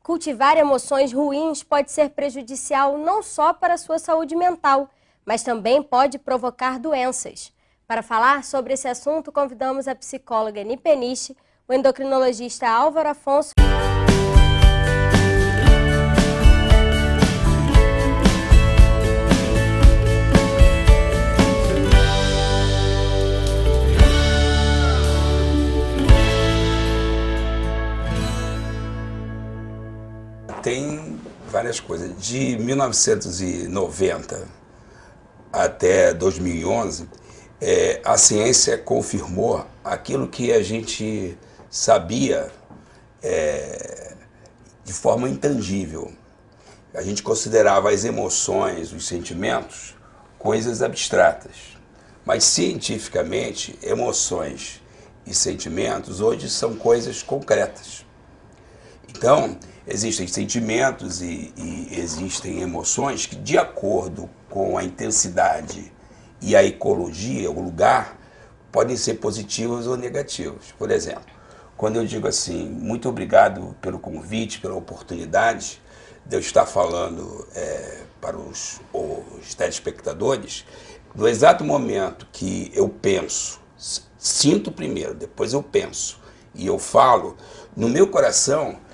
Cultivar emoções ruins pode ser prejudicial não só para a sua saúde mental, mas também pode provocar doenças. Para falar sobre esse assunto, convidamos a psicóloga Eni Peniche, o endocrinologista Álvaro Afonso. Tem várias coisas. De 1990 até 2011, a ciência confirmou aquilo que a gente sabia de forma intangível. A gente considerava as emoções, os sentimentos, coisas abstratas. Mas, cientificamente, emoções e sentimentos hoje são coisas concretas. Então, existem sentimentos e existem emoções que, de acordo com a intensidade e a ecologia, o lugar, podem ser positivos ou negativos. Por exemplo, quando eu digo assim, muito obrigado pelo convite, pela oportunidade de eu estar falando para os telespectadores, no exato momento que eu penso, sinto primeiro, depois eu penso e eu falo, no meu coração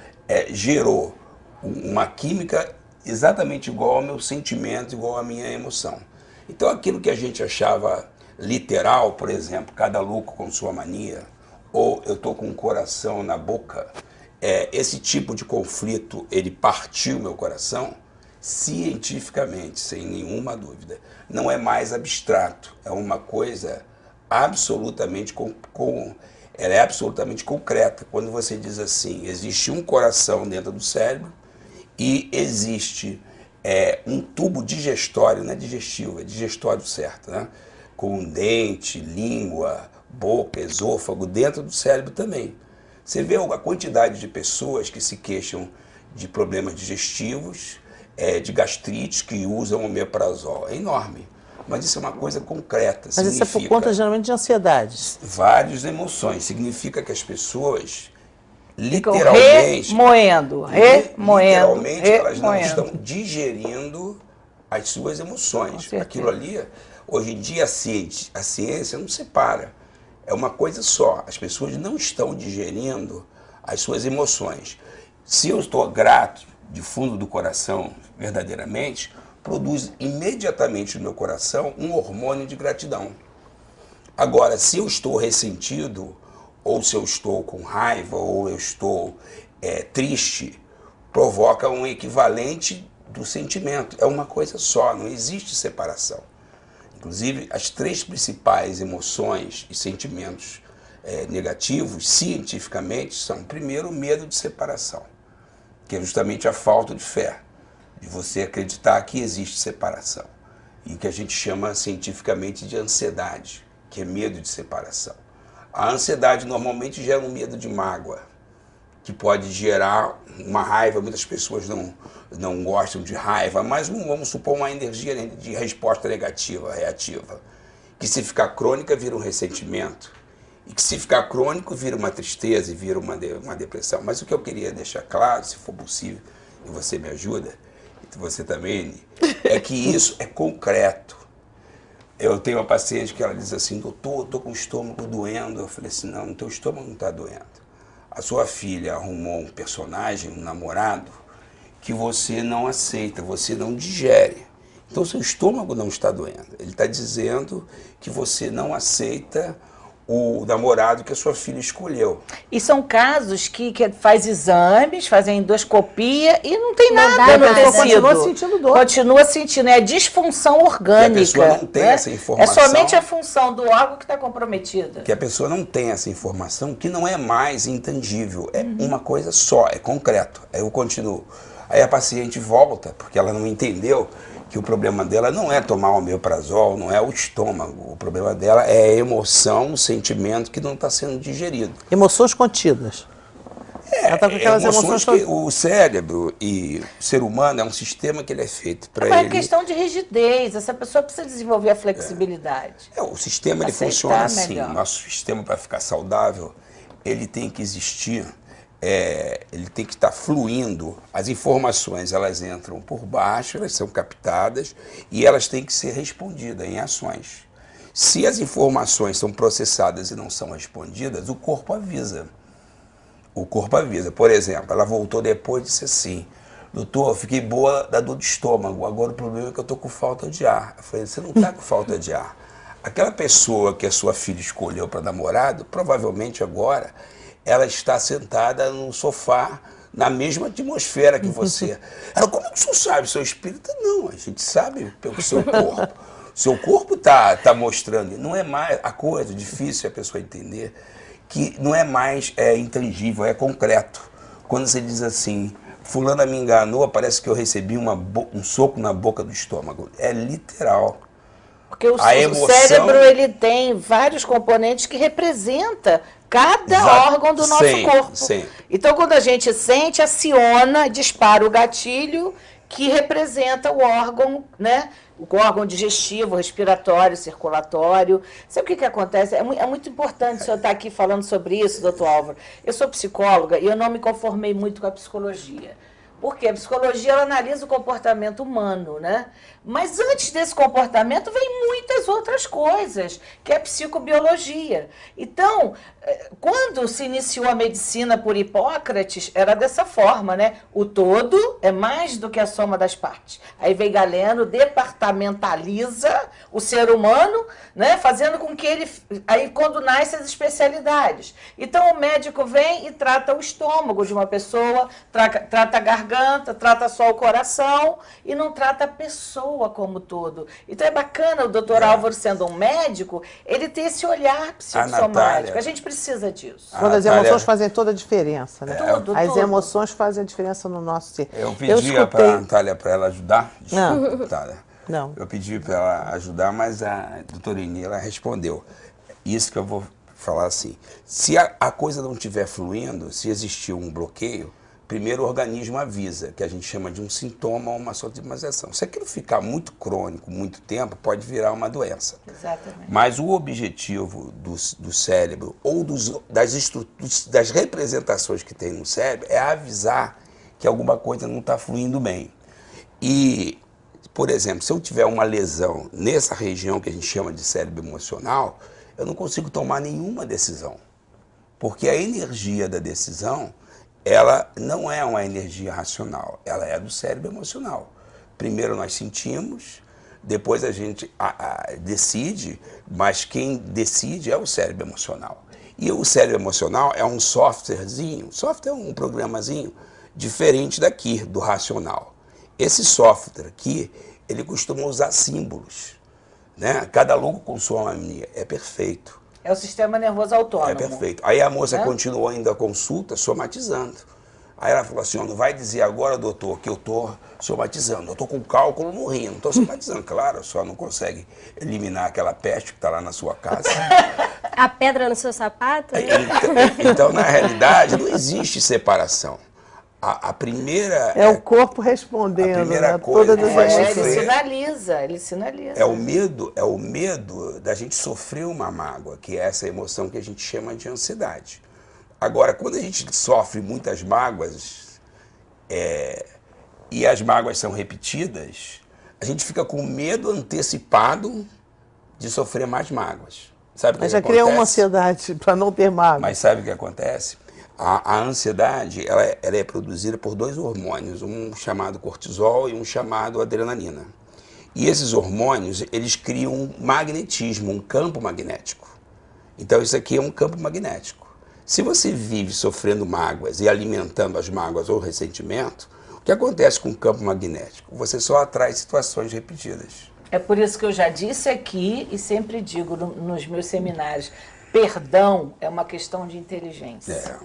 gerou uma química exatamente igual ao meu sentimento, igual à minha emoção. Então aquilo que a gente achava literal, por exemplo, cada louco com sua mania, ou eu estou com o coração na boca, esse tipo de conflito, ele partiu meu coração, cientificamente, sem nenhuma dúvida. Não é mais abstrato, é uma coisa absolutamente ela é absolutamente concreta. Quando você diz assim, existe um coração dentro do cérebro e existe um tubo digestório, não é digestivo, é digestório certo, né? Com dente, língua, boca, esôfago, dentro do cérebro também. Você vê a quantidade de pessoas que se queixam de problemas digestivos, de gastrite, que usam omeprazol. É enorme. Mas isso é uma coisa concreta. Mas isso é por conta, geralmente, de ansiedades. Várias emoções. Significa que as pessoas, literalmente... Literalmente, elas não estão digerindo as suas emoções. Aquilo ali, hoje em dia, a ciência não separa. É uma coisa só. As pessoas não estão digerindo as suas emoções. Se eu estou grato, de fundo do coração, verdadeiramente, produz imediatamente no meu coração um hormônio de gratidão. Agora, se eu estou ressentido, ou se eu estou com raiva, ou eu estou triste, provoca um equivalente do sentimento. É uma coisa só, não existe separação. Inclusive, as três principais emoções e sentimentos negativos, cientificamente, são, primeiro, o medo de separação, que é justamente a falta de fé, de você acreditar que existe separação. E que a gente chama cientificamente de ansiedade, que é medo de separação. A ansiedade normalmente gera um medo de mágoa, que pode gerar uma raiva. Muitas pessoas não gostam de raiva, mas vamos supor uma energia de resposta negativa, reativa, que se ficar crônica vira um ressentimento, e que se ficar crônico vira uma tristeza e vira uma depressão. Mas o que eu queria deixar claro, se for possível, e você me ajuda, você também, é que isso é concreto. Eu tenho uma paciente que ela diz assim, doutor, eu estou com o estômago doendo. Eu falei assim, não, teu estômago não está doendo. A sua filha arrumou um personagem, um namorado, que você não aceita, você não digere. Então, seu estômago não está doendo. Ele está dizendo que você não aceita o namorado que a sua filha escolheu. E são casos que faz exames, fazem endoscopia e não tem nada no tecido. Continua sentindo dor. Continua sentindo, é disfunção orgânica. Que a pessoa não tem essa informação. É somente a função do órgão que está comprometida. Que a pessoa não tem essa informação, que não é mais intangível, é uma coisa só, é concreto. Aí eu continuo. Aí a paciente volta, porque ela não entendeu que o problema dela não é tomar omeprazol, não é o estômago. O problema dela é a emoção, o sentimento que não está sendo digerido. Emoções contidas. Ela tá com aquelas emoções que o cérebro e o ser humano é um sistema que ele é feito para ele... É questão de rigidez, essa pessoa precisa desenvolver a flexibilidade. O sistema ele funciona assim, nosso sistema para ficar saudável, ele tem que existir ele tem que estar fluindo, as informações elas entram por baixo, elas são captadas e elas têm que ser respondidas em ações. Se as informações são processadas e não são respondidas, o corpo avisa. O corpo avisa. Por exemplo, ela voltou depois e disse assim: doutor, eu fiquei boa da dor de estômago, agora o problema é que eu estou com falta de ar. Eu falei: você não está com falta de ar. Aquela pessoa que a sua filha escolheu para namorado, provavelmente agora ela está sentada no sofá, na mesma atmosfera que você. Ela: como que o senhor sabe? Seu espírito? Não, a gente sabe pelo seu corpo. Seu corpo tá mostrando. Não é mais a coisa difícil a pessoa entender, que não é mais intangível, é concreto. Quando você diz assim: fulana me enganou, parece que eu recebi um soco na boca do estômago. É literal. Porque o cérebro ele tem vários componentes que representam cada órgão do nosso corpo. Sim. Então, quando a gente sente, aciona, dispara o gatilho que representa o órgão, né? O órgão digestivo, respiratório, circulatório. Sabe o que acontece? É muito importante o senhor estar aqui falando sobre isso, doutor Álvaro. Eu sou psicóloga e eu não me conformei muito com a psicologia. Porque a psicologia ela analisa o comportamento humano, né? Mas antes desse comportamento vem muitas outras coisas, que é a psicobiologia. Então, quando se iniciou a medicina por Hipócrates, era dessa forma, né? O todo é mais do que a soma das partes. Aí vem Galeno, departamentaliza o ser humano, né? Fazendo com que ele... Aí quando nascem as especialidades. Então o médico vem e trata o estômago de uma pessoa, trata a garganta, trata só o coração e não trata a pessoa como todo. Então é bacana o doutor Álvaro, sendo um médico, ele ter esse olhar psicossomático. A gente precisa disso. Quando as emoções fazem toda a diferença, né? As Tudo. emoções fazem a diferença no nosso ser. Eu pedi para a Natália para ela ajudar. Não. Natália. Não. Eu pedi para ela ajudar, mas a doutora Inês, ela respondeu. Isso que eu vou falar assim. Se a coisa não estiver fluindo, se existir um bloqueio, primeiro o organismo avisa, que a gente chama de um sintoma ou uma somatização. Se aquilo ficar muito crônico, muito tempo, pode virar uma doença. Exatamente. Mas o objetivo do cérebro ou das representações que tem no cérebro é avisar que alguma coisa não está fluindo bem. E, por exemplo, se eu tiver uma lesão nessa região que a gente chama de cérebro emocional, eu não consigo tomar nenhuma decisão. Porque a energia da decisão, ela não é uma energia racional, ela é do cérebro emocional. Primeiro nós sentimos, depois a gente decide, mas quem decide é o cérebro emocional. E o cérebro emocional é um softwarezinho, software é um programazinho diferente daqui, do racional. Esse software aqui, ele costuma usar símbolos, né? Cada louco com sua mania, é perfeito. É o sistema nervoso autônomo. É perfeito. Aí a moça continuou ainda a consulta, somatizando. Aí ela falou assim: não vai dizer agora, doutor, que eu estou somatizando. Eu estou com cálculo no rim, não estou somatizando. Claro, só não consegue eliminar aquela peste que está lá na sua casa. A pedra no seu sapato? Né? Então, na realidade, não existe separação. A primeira... É o corpo respondendo. A primeira né? coisa Todas que vai as sofrer... Ele sinaliza. É o medo da gente sofrer uma mágoa, que é essa emoção que a gente chama de ansiedade. Agora, quando a gente sofre muitas mágoas, e as mágoas são repetidas, a gente fica com medo antecipado de sofrer mais mágoas. Sabe o que Mas já acontece? cria uma ansiedade para não ter mágoa. Mas sabe o que acontece? A ansiedade ela é produzida por dois hormônios, um chamado cortisol e um chamado adrenalina. E esses hormônios, eles criam um magnetismo, um campo magnético. Então isso aqui é um campo magnético. Se você vive sofrendo mágoas e alimentando as mágoas ou ressentimento, o que acontece com o campo magnético? Você só atrai situações repetidas. É por isso que eu já disse aqui e sempre digo nos meus seminários, perdão é uma questão de inteligência.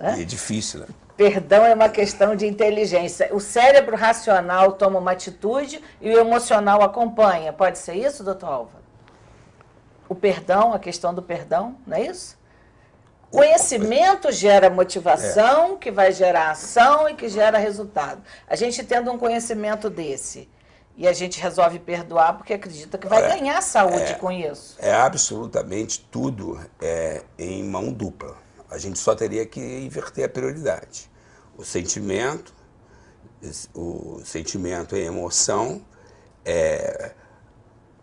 É difícil, né? Perdão é uma questão de inteligência. O cérebro racional toma uma atitude e o emocional acompanha. Pode ser isso, doutor Álvaro? O perdão, a questão do perdão, não é isso? Conhecimento gera motivação, que vai gerar ação e que gera resultado. A gente tendo um conhecimento desse e a gente resolve perdoar porque acredita que vai ganhar saúde com isso. É absolutamente tudo em mão dupla. A gente só teria que inverter a prioridade. O sentimento e a emoção,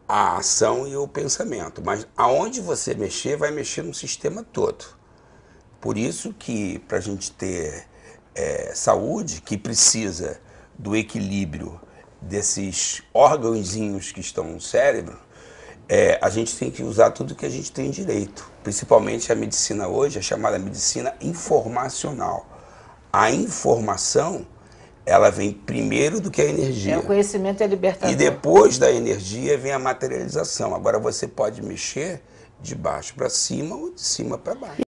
a ação e o pensamento. Mas aonde você mexer, vai mexer no sistema todo. Por isso que, para a gente ter saúde, que precisa do equilíbrio desses órgãozinhos que estão no cérebro, a gente tem que usar tudo que a gente tem direito. Principalmente a medicina hoje é chamada medicina informacional. A informação, ela vem primeiro do que a energia. O conhecimento é libertador. E depois da energia vem a materialização. Agora você pode mexer de baixo para cima ou de cima para baixo.